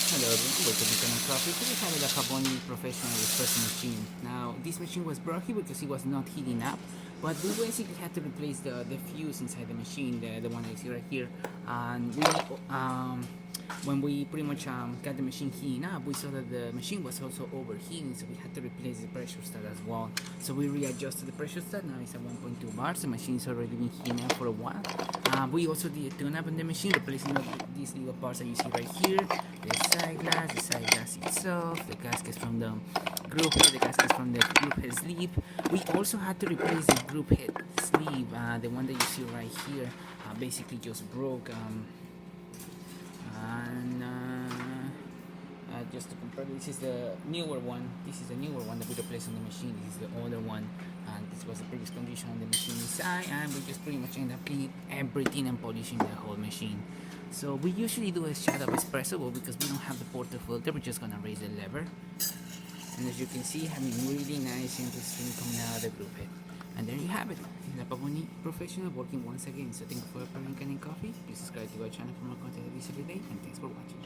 Hello everyone, welcome to Kanen Coffee. Today we have a Pavoni professional espresso machine. Now this machine was broken because it was not heating up, but we basically had to replace the fuse inside the machine, the one that you see right here. And when we pretty much got the machine heating up, we saw that the machine was also overheating, so we had to replace the pressure stat as well. So we readjusted the pressure stat. Now it's at 1.2 bars. The machine is already been heating up for a while. We also did a tune-up on the machine, replacing these little parts that you see right here: the side glass itself, the gaskets from the group head, the gaskets from the group head sleeve. We also had to replace the group head sleeve, the one that you see right here. Basically just broke. And just to compare, this is the newer one. This is the newer one that we replaced on the machine. This is the older one, and this was the previous condition on the machine inside. And we just pretty much end up cleaning everything and polishing the whole machine. So we usually do a shot of espresso, but because we don't have the porter filter, we're just gonna raise the lever. And as you can see, having really nice and steam coming out of the group head. And there you have it. The Pavoni professional working once again. So thank you for preparing Kanen Coffee. Please subscribe to our channel for more content every day, and thanks for watching.